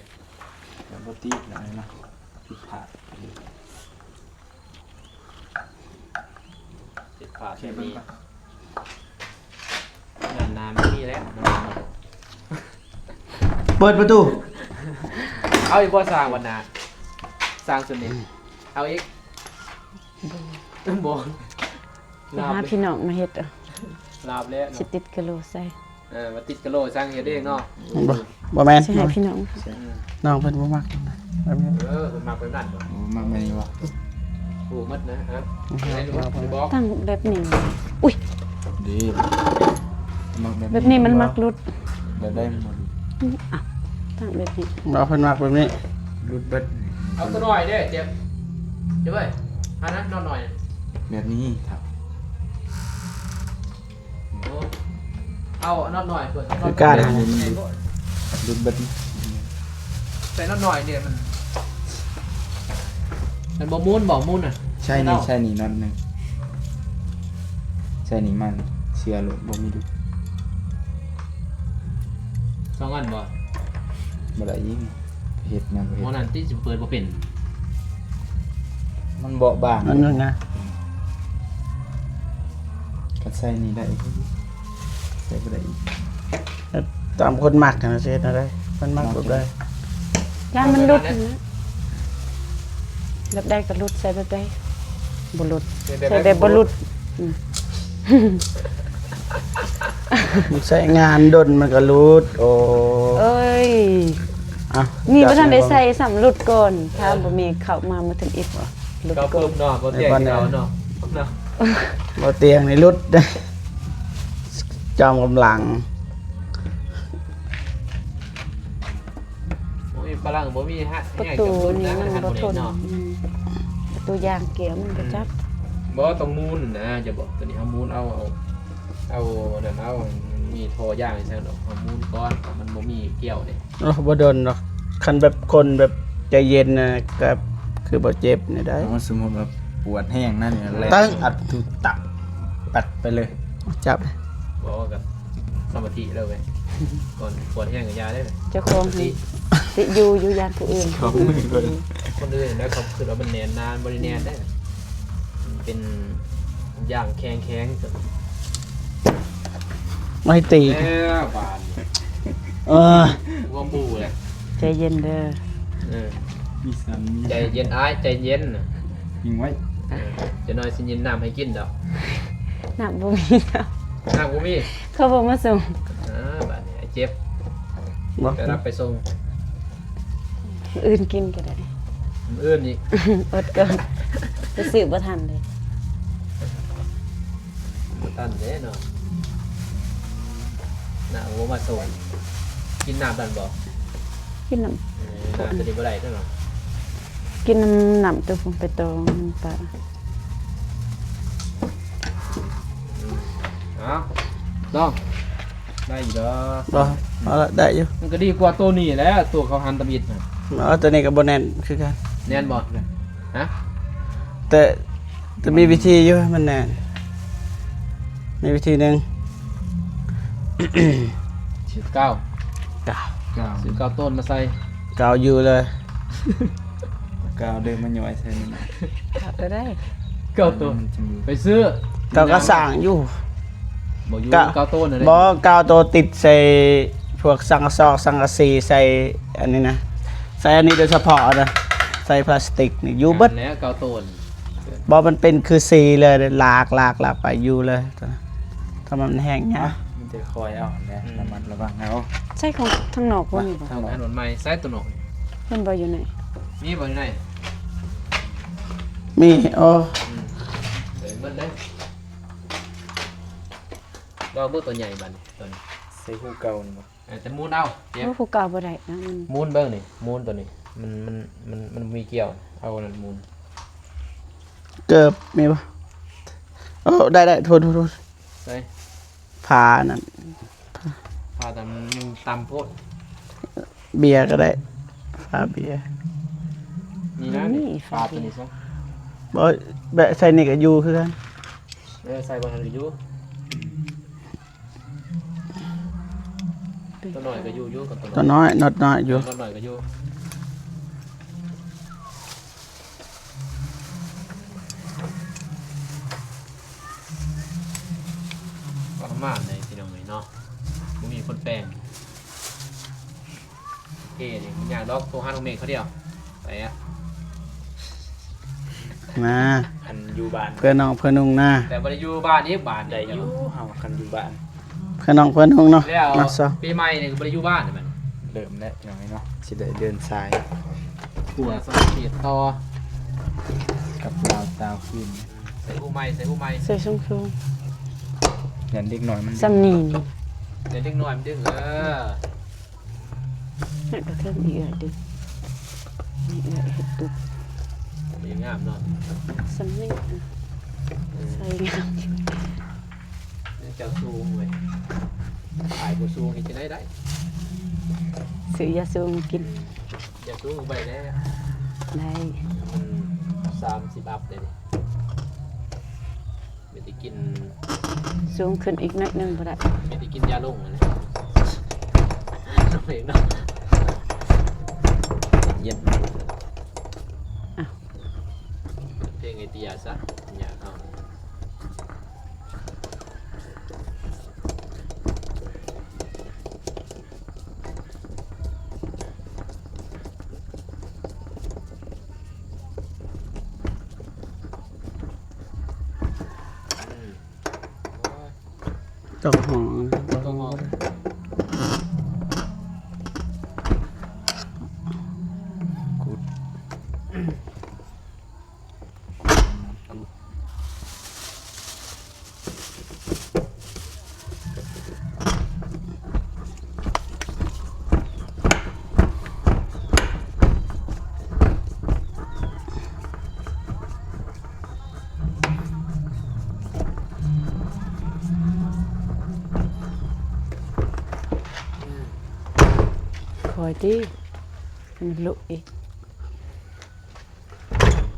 [SPEAKER 4] แล้วบ่ติดอะไรนะผิดพลาด
[SPEAKER 2] ติดผ่า
[SPEAKER 4] โอเค
[SPEAKER 2] เช่น
[SPEAKER 4] เบิ่ง
[SPEAKER 2] นี้
[SPEAKER 4] ก่อน
[SPEAKER 2] งานน้ำไม่มีแล้ว
[SPEAKER 1] เปิดประตู
[SPEAKER 2] เอาอีกบ่สร้างวันนาสร้างส่วนนี้เอาอีกบ่
[SPEAKER 3] ไปหาพี่น้องมาเฮ็ด
[SPEAKER 2] ลาบแล้ว
[SPEAKER 3] สิติดกิโลใส่
[SPEAKER 2] มาติดกะโหลสั่งเฮ็ดเองเนาะ
[SPEAKER 1] บ่แม่น
[SPEAKER 3] สิให้พี่น้อง
[SPEAKER 1] น้องเพิ่นบ่มักนะแบบนี้
[SPEAKER 2] เป็นมาเป็นนั่นบ่
[SPEAKER 4] โอ้มาไม่วะ
[SPEAKER 2] โอ้มัดนะฮะให้ดูบอก
[SPEAKER 3] ตั้งแบบนี้อุ้ย
[SPEAKER 4] ดีมัก
[SPEAKER 3] แบบนี้มันมักรุด
[SPEAKER 4] แบบได้หมด
[SPEAKER 3] อ่ะตั้งแบบนี้
[SPEAKER 1] เราเพิ่นมักแบบนี้
[SPEAKER 4] รุดเบิด
[SPEAKER 2] เอาตัวหน่อยเด้เจ็บเว้ยอันนั้นนอนหน่อย
[SPEAKER 4] แบบนี้ครับ
[SPEAKER 2] เอาน็อตหน่อยเปิด
[SPEAKER 1] คือการ
[SPEAKER 4] ดุดแบบนี้
[SPEAKER 2] ใส่น็อตหน่อยเนี่ยมันบ่มูนอ่ะ
[SPEAKER 4] ใช่นี่น็อตหนึงใช่นี่มันเสียเลยบ่มีดุ
[SPEAKER 2] สองอันบ่
[SPEAKER 4] บ่ได้ยิงเฮ็ดนำบ่
[SPEAKER 2] หมอ
[SPEAKER 4] เฮ็ด
[SPEAKER 2] นั่นที่จะเปิดบ่เป็น
[SPEAKER 4] มันเบาบาง
[SPEAKER 1] อันนึงนะ
[SPEAKER 4] ก็ใส่นี่ได้ใส่บ่ได้อีก
[SPEAKER 1] ตามคนมักนะเซ็ตอะไรมันมักแบบได้
[SPEAKER 3] ย่านมันหลุดนะแบบได้ก็หลุดใส่แบบได้บ่หลุดใส่แบบบ่หลุด
[SPEAKER 1] ใช้งานดนมันก็รูดโอ้
[SPEAKER 3] เอ้ย
[SPEAKER 1] อ่ะ
[SPEAKER 3] มีบ่ทันได้ใส่สำหลุดก่อนถ้าบ่มีเข้ามาบ่ถึงอีกหลุด
[SPEAKER 2] ก็
[SPEAKER 3] ก่อ
[SPEAKER 2] เพิ่
[SPEAKER 3] น
[SPEAKER 2] มเนาะบ่เตียงเราเนาะเนาะ
[SPEAKER 1] บ่เตียงนี่รุดได้จอมกำลัง
[SPEAKER 2] บ่มีฝรั่งบ่มีฮะ
[SPEAKER 3] ประ
[SPEAKER 2] ง่าย
[SPEAKER 3] ตู
[SPEAKER 2] กับรุ่น
[SPEAKER 3] นี่
[SPEAKER 2] นะ
[SPEAKER 3] มัน
[SPEAKER 2] ทัน
[SPEAKER 3] บ่
[SPEAKER 2] บ่
[SPEAKER 3] ท
[SPEAKER 2] ได้
[SPEAKER 3] น
[SPEAKER 2] เนาะ
[SPEAKER 3] ประตูยางเกี่ยวมันบ่จับ
[SPEAKER 2] บ่ต้องมูนนะจะบอกตัวนี้เฮามูนเอานั่นเอามีทอย่างใช่ดอกเฮามูนก่อนมันบ่มีเกี่ยวนี่
[SPEAKER 1] โอ้บ่โดนหรอกคันแบบคนแบบใจเย็นนะก็คือบ่เจ็บนี่ได้
[SPEAKER 4] เอาสมมุติว่าปวดแห้งนั่นเนี่ยแล
[SPEAKER 1] ตึ้ง
[SPEAKER 4] อัดทุตับปัดไปเลย
[SPEAKER 1] จับ
[SPEAKER 2] บอกว่ากับสมาธิแล้วเว้ยก่อนปวดแห้งกับยาได้เลย
[SPEAKER 3] เจ้าของนี่สิอยู่ยานผู้อื่น
[SPEAKER 4] เขามือเลย
[SPEAKER 2] คนอื่นแล้วเขาคือว่ามันแนนนานบริแนนได้มันเป็นอย่างแข็งสุด
[SPEAKER 1] ไม่ตี
[SPEAKER 2] แล้วบาน
[SPEAKER 1] เออ
[SPEAKER 2] ว่าบูเลย
[SPEAKER 3] ใจเย็นเด้อ
[SPEAKER 4] มีสัน
[SPEAKER 2] ใจเย็นอ้ายใจเย็น
[SPEAKER 4] ยิงไว้
[SPEAKER 2] จะน้อยสิยินน้ำให้กินดอก
[SPEAKER 3] น้ำบ่มีแล้ว
[SPEAKER 2] น้ำกูมี
[SPEAKER 3] เขาบ่มาส่ง
[SPEAKER 2] บานนี้ไอ้เจ็บ
[SPEAKER 1] บ่
[SPEAKER 2] ไปรับไปส่ง
[SPEAKER 3] อื่นกินก็ได้
[SPEAKER 2] มื้ออื่นอีก
[SPEAKER 3] อดก่อนไปซื้อบ่ทันเลย
[SPEAKER 2] ตันเด้เนาะน้ำกูมาส่งกินน้ำดันบอก
[SPEAKER 3] กินน้
[SPEAKER 2] น้ำจะดีบ่ได้เนาะ
[SPEAKER 3] ำกินน้ำตัวผมไปตองปลา
[SPEAKER 2] เอาต้องได้อยู่เด้อ
[SPEAKER 1] บ่เอาละได้อยู่
[SPEAKER 2] มันก็ดีกว่าตัวนี้แหล้วตัวเขาหันตะบิดน่ะ
[SPEAKER 1] เอาตัวนี้ก็บ่แน่นคือกัน
[SPEAKER 2] แน่นบ่ฮะ
[SPEAKER 1] แต่มีวิธีอยู่ให้มันแน่นมีวิธีหนึง
[SPEAKER 2] สิบเก้าก
[SPEAKER 1] าว
[SPEAKER 4] กาว
[SPEAKER 2] สิบเก้าต้นมาใส่
[SPEAKER 1] กาวอยู่เลย
[SPEAKER 4] กาวเดินมันย่อยใส่นี่
[SPEAKER 3] เอาก็ได้
[SPEAKER 2] เก้าต้น
[SPEAKER 4] มันจะมี
[SPEAKER 2] ไปซื้อก
[SPEAKER 1] าวก็สร้างอยู่
[SPEAKER 2] บ่อยู่
[SPEAKER 1] กะ
[SPEAKER 2] เก้าต้นอะไร
[SPEAKER 1] บ่กาวตัวติดใส่พวกสังกะซอกสังกะสีใส่อันนี้นะใส่อันนี้โดยเฉพาะนะใส่พลาสติกนี่อยู่เบิด
[SPEAKER 2] แล้วเก้าต้น
[SPEAKER 1] บ่มันเป็นคือสีเลยลากไปอยู่เลยถ้ามันแห้งเนี่ย
[SPEAKER 4] มันจะคอยเอาเนี่ยระมัดระวังเอา
[SPEAKER 3] ใช่ของทางนอกบ่มีบ่
[SPEAKER 2] ทางถนนใหม่ใส่ตัวหนก
[SPEAKER 3] เพิ่นบ่อยู่ไหน
[SPEAKER 2] มีบ่อยู่ไหน
[SPEAKER 1] มีโอ้
[SPEAKER 2] เดินเบิดเลยลองเบิ่งตัวใหญ่บัดนี้ตัวนี้
[SPEAKER 4] ใส่หูเก่านี่บ่
[SPEAKER 2] แต่มูนเอาเจ็บ
[SPEAKER 3] ว่าผู้เก่าบ่ได้นะมัน
[SPEAKER 2] มูนเบิ่งนี่มูนตัวนี้มันมีเกี่ยวเอานั่นมูน
[SPEAKER 1] เกือบมีปะโอ้ได้โทษ
[SPEAKER 2] ใส่
[SPEAKER 1] ผ่านั่น
[SPEAKER 2] พาแต่มันยังตำโพด
[SPEAKER 1] เบียร์ก็ได้ฝาเบียร์
[SPEAKER 2] นี่นะนี่ปลาตัวนี้ซะ
[SPEAKER 1] บ่แบะใส่นี่ก็อยู่คือกัน
[SPEAKER 2] ใส่บอลทันอยู่ตัวหน่อยก็อยู่กับตัว
[SPEAKER 1] ตัวน้อยนอดน้อยอยู่
[SPEAKER 2] ตัวหน่อยก็อยู่ก็ประมาณในพี่น้องเนาะมันมีคนแปลงเอ๊นี่อยากดอกตัวห้าตรงเมฆเขาเดียวไปอ่ะ
[SPEAKER 1] มา
[SPEAKER 4] คันอยู่บ้าน
[SPEAKER 1] เพื่อนน้องเพื่อนนุ่งนะ
[SPEAKER 2] แต่บริยูบ้านนี้บ้านใด
[SPEAKER 4] ได้
[SPEAKER 2] อ
[SPEAKER 4] อยู่ ยู่เฮาคันอยู่บ้าน
[SPEAKER 1] เพื่อนน้องเพื่อนนุ่งเนาะ
[SPEAKER 2] แล้ว
[SPEAKER 1] มาซะ
[SPEAKER 2] ปีใหม่เนี่ยบริยูบ้านเนี่ยมัน
[SPEAKER 4] เริ่มแล้วอย่างนี้เนาะสิได้เดินสาย
[SPEAKER 2] ขัวสเปียดต่อ
[SPEAKER 4] กับลาวตาวขึ้น
[SPEAKER 2] ใส่ผู้ใหม่ใส่ผู้ใหม่
[SPEAKER 3] ใส่สูง
[SPEAKER 4] ยันเด็กน้อยมัน
[SPEAKER 3] ๆซ้ำนี่
[SPEAKER 2] เดี๋ยวเล็กน้อยมันดึง
[SPEAKER 3] นั่นก็เทิงอีกอ่ะดินี่เฮ็ดตุก
[SPEAKER 2] มันยังงามเนาะ
[SPEAKER 3] ซ้ำนี่ ใส่งาม
[SPEAKER 2] เจ้าสูงเว้ยขายบ่สูงเฮ็ดจังได๋ได้
[SPEAKER 3] ซื้อยาสูงกิน
[SPEAKER 2] อย่าสูงไปแน่
[SPEAKER 3] ได้
[SPEAKER 2] 30อัพเลยดิไม่ได้กิน
[SPEAKER 3] สูงขึ้นอีกหน่อยหนึงบ่ได้
[SPEAKER 2] ไม่ได้กินยาลงเลยเพลงเนาะเย็นเพลงไอเตียซะอย่าเข้า
[SPEAKER 1] เจ้าของ
[SPEAKER 2] ต้องมอง
[SPEAKER 3] คอยติมันลุกอีก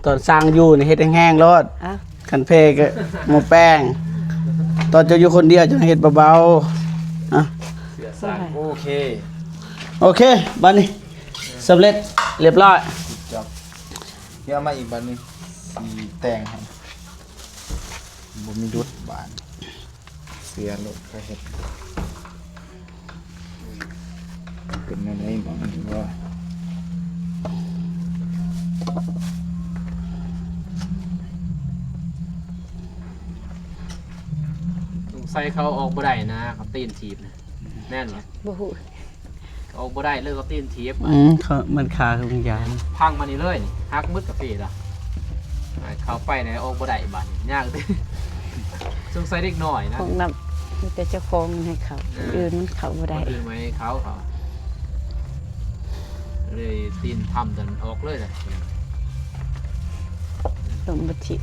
[SPEAKER 1] ตอนสร้างอยู่นี่เฮ็ดแห้งๆรอด
[SPEAKER 3] อ้าว
[SPEAKER 1] คันเพก็หมูแป้ง ตอนจะอยู่คนเดียวจังเฮ็ดเบาๆอ่ะ
[SPEAKER 2] เสือสร้าง
[SPEAKER 4] โอเค
[SPEAKER 1] โอเคบัดนี้สำเร็จเรียบร้อย
[SPEAKER 4] จบเดี๋ยวเอามาอีกบัดนึงสีแต่งให้บ่มีดุดบานเสียรถก็เฮ็ดเป็นอะไรบ้างว่า
[SPEAKER 2] ใส่เขาออกบ่ได้นะเขาตีนถีบนะแม่นเหรอ
[SPEAKER 3] บ่ฮู้
[SPEAKER 2] ออกบ่ได้เลยเขาตีนถีบ
[SPEAKER 1] เขามันคาคือวิญญาณ
[SPEAKER 2] พังมานี่เลยนี่ฮักมืดกับปีละเขาไปไหนออกบ่ได้บัดนี้ยากติสงสัยเด็กน้อยนะ
[SPEAKER 3] ของนำมีแต่เจ้าของมันให้เขาอื่นมันเข้าบ่ได้
[SPEAKER 2] คนอื่นไว้เขาเลยตีนทำจนออกเลยนะ
[SPEAKER 3] ลงบ่ทิ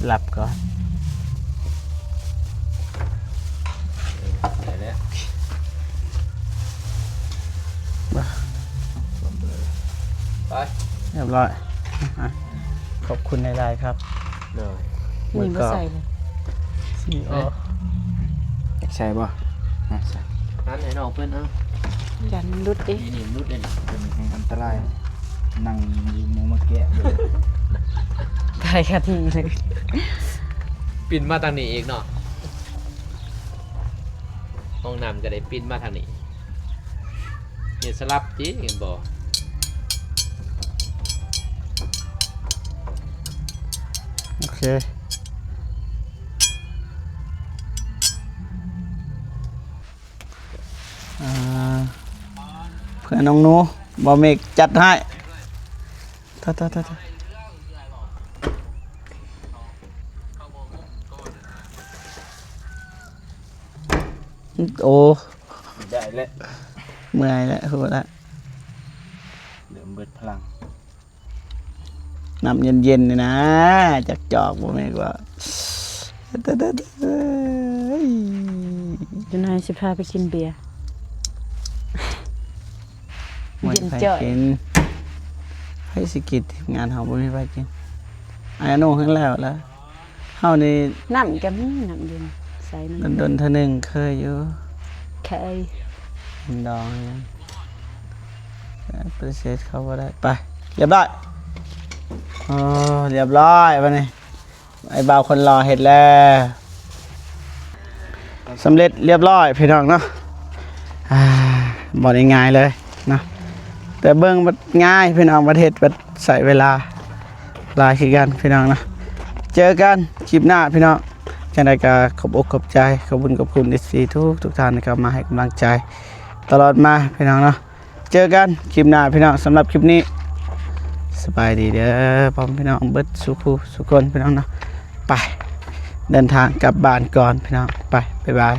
[SPEAKER 1] หลับก่อน
[SPEAKER 2] ได้แล้ว ไป
[SPEAKER 1] เรียบร้อยอ่ะขอบคุณในไลน์ครับ
[SPEAKER 2] เลย
[SPEAKER 3] นี่บ่ใส่เลย
[SPEAKER 1] สีออ
[SPEAKER 4] อยากใช่ป่ะใช่
[SPEAKER 2] นั่นให้น้องเพื่อนเอา
[SPEAKER 3] จันมันรุดดิ
[SPEAKER 2] นี่นุดเลยนะ
[SPEAKER 4] เป็นแห่งอันตรายนั่งอยู่หมูมาแกะเลย
[SPEAKER 3] ตายค่ะทีเลย
[SPEAKER 2] ปินมาทางนี้เองเนาะห้องน้ำก็ได้ปินมาทางนี้เนี่ยสลับจีเห็นบ่
[SPEAKER 1] โอเคเพื่อนน้องหนูบอเมกจัดให้ท่าโอ้
[SPEAKER 4] ได้แล้ว
[SPEAKER 1] เมื่อยแล้วหัวละ
[SPEAKER 4] เริ่มเบิดพลัง
[SPEAKER 1] น้ำเย็นๆนี่นะจากจอกบอเมกว่าเฮ้ย
[SPEAKER 3] จนายสิพาไปกินเบียร์
[SPEAKER 1] หมด
[SPEAKER 3] เย็น
[SPEAKER 1] ไป
[SPEAKER 3] จ่อย
[SPEAKER 1] กินให้สิกิจงานเฮาบ่มีไปกินไอ้อนุขึ้นแล้วล่ะเฮานี่
[SPEAKER 3] น้ำก็มีน้ำเย็นใส่น้ำ
[SPEAKER 1] ดนๆเท่านึงเคยอยู่
[SPEAKER 3] เคย
[SPEAKER 1] มันดองยังปฏิเสธเขาบ่ได้ไปเรียบร้อยอ๋อเรียบร้อยบัดนี้ไอ้บ่าวคนรอเฮ็ดแล้วสำเร็จเรียบร้อยพี่น้องเนาะบ่ได้ง่ายเลยเนาะแต่เบิ่งมันง่ายพี่น้องประเทศมันใช้เวลาหลายคือกันพี่น้องเนาะเจอกันคลิปหน้าพี่น้องจังได๋ก็ขอบอกขอบใจขอบคุณFC ทุกท่านนะครับมาให้กำลังใจตลอดมาพี่น้องเนาะเจอกันคลิปหน้าพี่น้องสำหรับคลิปนี้สบายดีเด้อพ่อพี่น้องเบิดสุขสุคนพี่น้องเนาะไปเดินทางกลับบ้านก่อนพี่น้องไปบ๊ายบาย